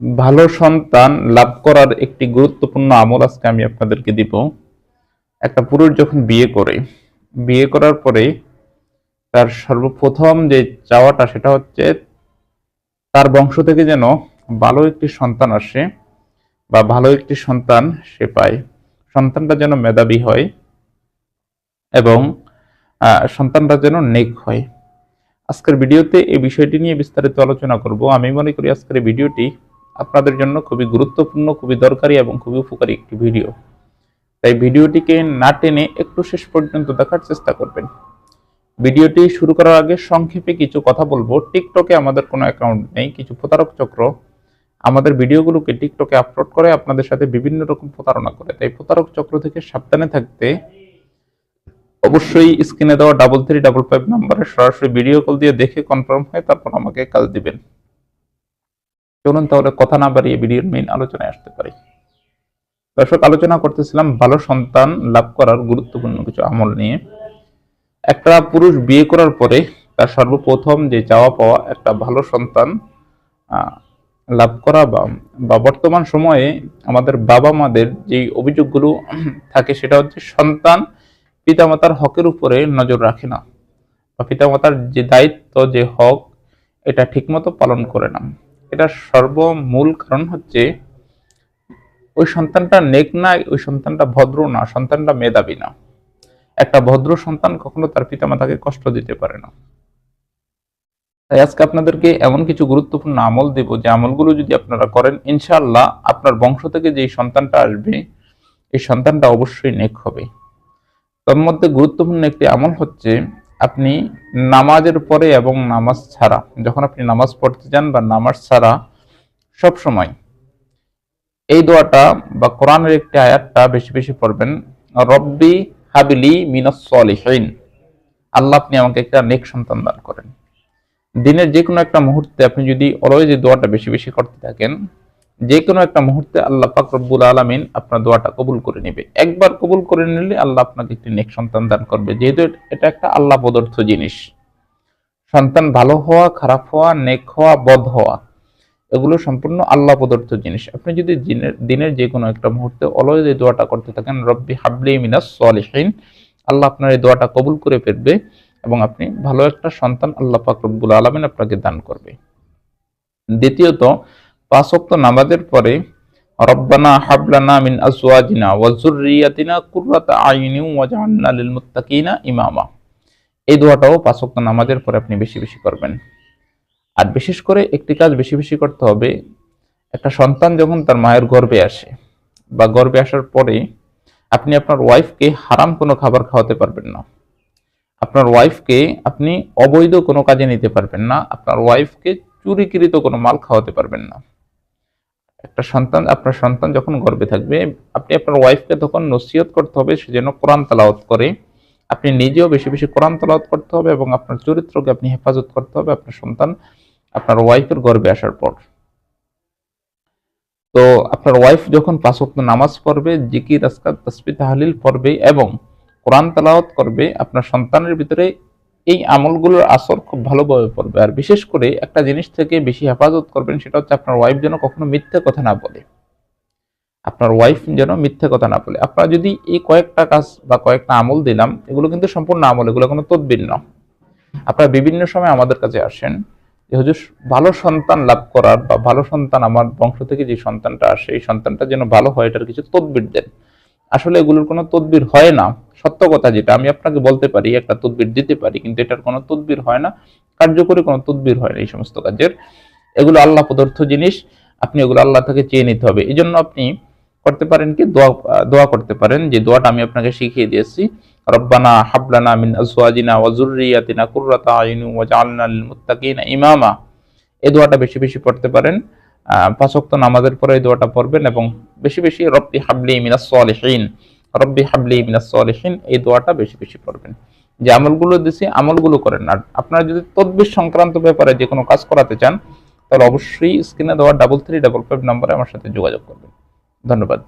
ভালো সন্তান লাভ করার একটি গুরুত্বপূর্ণ আমল আজকে আমি আপনাদেরকে দিব। একটা পুরুষ যখন বিয়ে করার পরে তার সর্বপ্রথম যে চাওয়াটা সেটা হচ্ছে তার বংশ থেকে যেন ভালো একটি সন্তান আসে বা ভালো একটি সন্তান সে পায়। সন্তানটা যেন মেধাবী হয় এবং সন্তানটা যেন নেক হয়। আজকের ভিডিওতে এই বিষয়টি নিয়ে বিস্তারিত আলোচনা করব। আমি মনে করি আজকের এই ভিডিওটি আপনাদের জন্য খুবই গুরুত্বপূর্ণ, খুবই দরকারি এবং খুবই উপকারী একটি ভিডিও। তাই ভিডিওটিকে না টেনে একটু শেষ পর্যন্ত দেখার চেষ্টা করবেন। ভিডিওটি শুরু করার আগে সংক্ষেপে কিছু কথা বলবো। টিকটকে আমাদের কোনো অ্যাকাউন্ট নেই। কিছু প্রতারক চক্র আমাদের ভিডিওগুলোকে টিকটকে আপলোড করে আপনাদের সাথে বিভিন্ন রকম প্রতারণা করে। তাই প্রতারক চক্র থেকে সাবধানে থাকতে অবশ্যই স্ক্রিনে দেওয়া 3355 নম্বরে সরাসরি ভিডিও কল দিয়ে দেখে কনফার্ম হয় তারপর আমাকে কাজ দিবেন। চলুন তাহলে কথা না বাড়িয়ে ভিডিওর মেইন আলোচনায় আসতে পারি। দর্শক, আলোচনা করতেছিলাম ভালো সন্তান লাভ করার গুরুত্বপূর্ণ কিছু আমল নিয়ে। একটা পুরুষ বিয়ে করার পরে তার সর্বপ্রথম যে চাওয়া পাওয়া একটা ভালো সন্তান লাভ করা বা বর্তমান সময়ে আমাদের বাবা মাদের যে অভিযোগগুলো থাকে সেটা হচ্ছে সন্তান পিতামাতার হকের উপরে নজর রাখে না বা পিতামাতার যে দায়িত্ব, যে হক, এটা ঠিকমতো পালন করে না। এটার সর্বমূল কারণ হচ্ছে ওই সন্তানটা নেক না, ওই সন্তানটা ভদ্র না, সন্তানটা মেধাবী না। একটা ভদ্র সন্তান কখনো তার পিতামাতাকে কষ্ট দিতে পারে না। তাই আজকে আপনাদেরকে এমন কিছু গুরুত্বপূর্ণ আমল দেব, যে আমলগুলো যদি আপনারা করেন ইনশাআল্লাহ আপনার বংশ থেকে যে সন্তানটা আসবে এই সন্তানটা অবশ্যই নেক হবে। তার মধ্যে গুরুত্বপূর্ণ একটি আমল হচ্ছে আপনি নামাজের পরে এবং নামাজ ছাড়া, যখন আপনি নামাজ পড়তে যান বা নামাজ ছাড়া সব সময় এই দোয়াটা বা কোরআনের একটি আয়াতটা বেশি বেশি পড়বেন। রব্বি হাবিলি মিনাস সলিহিন, আল্লাহ আপনি আমাকে একটা নেক সন্তান দান করেন। দিনের যে কোনো একটা মুহূর্তে আপনি যদি অলওয়েজ এই দোয়াটা বেশি বেশি করতে থাকেন, যে কোনো একটা মুহূর্তে আল্লাহ পাক রব্বুল আলামিন আপনার দোয়াটা কবুল করে নেবে। একবার কবুল করে নিলে আল্লাহ আপনাকে একটি নেক সন্তান দান করবে, যেহেতু এটা একটা আল্লাহ প্রদত্ত জিনিস। সন্তান ভালো হওয়া, খারাপ হওয়া, নেক হওয়া, বদ হওয়া, এগুলো সম্পূর্ণ আল্লাহ প্রদত্ত জিনিস। আপনি যদি দিনের যে কোনো একটা মুহূর্তে অলওয়েজ এই দোয়াটা করতে থাকেন, রব্বি হাবলি মিনাস সলিহিন, আল্লাহ আপনার এই দোয়াটা কবুল করে ফেলবে এবং আপনি ভালো একটা সন্তান আল্লাহ পাক রব্বুল আলামিন আপনাকে দান করবে। দ্বিতীয়ত, 5 ওয়াক্ত নামাজের পরে রব্বানা হাবলানা মিন আজওয়াজিনা ওয়া যুররিয়াতিনা কুররাতা আইয়ুনিন ওয়াজআলনা লিল মুত্তাকিনা ইমামা, এই দোয়াটাও 5 ওয়াক্ত নামাজের পরে আপনি বেশি বেশি করবেন। আর বিশেষ করে একটি কাজ বেশি বেশি করতে হবে। একটা সন্তান যখন তার মায়ের গর্ভে আসে বা গর্ভে আসার পরে আপনি আপনার ওয়াইফকে হারাম কোনো খাবার খাওয়াতে পারবেন না। আপনার ওয়াইফকে আপনি অবৈধ কোনো কাজে নিতে পারবেন না। আপনার ওয়াইফকে চুরিকৃত কোনো মাল খাওয়াতে পারবেন না। আপনার সন্তান যখন গর্ভে থাকবে আপনি আপনার ওয়াইফকে তখন নসিহত করতে হবে সে যেন কোরআন তেলাওয়াত করে। আপনি নিজেও বেশি বেশি কোরআন তেলাওয়াত করতে হবে এবং আপনার চরিত্রকে আপনি হেফাজত করতে হবে আপনার সন্তান আপনার ওয়াইফের গর্ভে আসার পর। তো আপনার ওয়াইফ যখন 5 ওয়াক্ত নামাজ পড়বে, জিকির, আজকার, তাসবিহ, তাহলিল পড়বে এবং কোরআন তেলাওয়াত করবে, আপনার সন্তানের ভিতরে এই আমলগুলোর আসর খুব ভালোভাবে পড়বে। আর বিশেষ করে একটা জিনিস থেকে বেশি হেফাজত করবেন, সেটা হচ্ছে আপনার ওয়াইফ যেন কখনো মিথ্যে কথা না বলে। আপনার ওয়াইফ যেন মিথ্যে কথা না বলে। আপনারা যদি এই কয়েকটা কাজ বা কয়েকটা আমল দিলাম, এগুলো কিন্তু সম্পূর্ণ আমল, এগুলো কোনো তদবির না। আপনারা বিভিন্ন সময় আমাদের কাছে আসেন যে হুজুর ভালো সন্তান লাভ করার বা ভালো সন্তান, আমার বংশ থেকে যে সন্তানটা আসে এই সন্তানটা যেন ভালো হয়, এটার কিছু তদবির দেন। আসলে এগুলোর কোনো তদবির হয় না। সত্য কথা যেটা আমি আপনাকে বলতে পারি, একটা তদবির দিতে পারি, কিন্তু এটার কোনো তদবির হয় না, কার্যকরী কোনো তদবির হয় না এই সমস্ত কাজের। এগুলো আল্লাহ প্রদত্ত জিনিস, আপনি এগুলো আল্লাহ থেকে চেয়ে নিতে হবে। এই জন্য আপনি করতে পারেন কি, দোয়া করতে পারেন, যে দোয়াটা আমি আপনাকে শিখিয়ে দিয়েছি, রব্বানা হাবলানা মিন আজওয়াজিনা ওয়া যুররিয়াতিনা কুররাতা আইয়ুনিন ওয়াজআলনা লিল মুত্তাকিনা ইমামা, এই দোয়াটা বেশি বেশি পড়তে পারেন। 5 ওয়াক্ত নামাজের পরে এই দোয়াটা পড়বেন এবং বেশি বেশি রব্বি হাবলি মিনাস সলিহিন, রব্বি হাবলি মিনাস সলিহিন, এই দোয়াটা বেশি বেশি পড়বেন। যে আমলগুলো দিছি আমলগুলো করেন। আর আপনারা যদি তদবির সংক্রান্ত ব্যাপারে যে কোনো কাজ করাতে চান তাহলে অবশ্যই স্ক্রিনে দেওয়া 3355 নম্বরে আমার সাথে যোগাযোগ করবেন। ধন্যবাদ।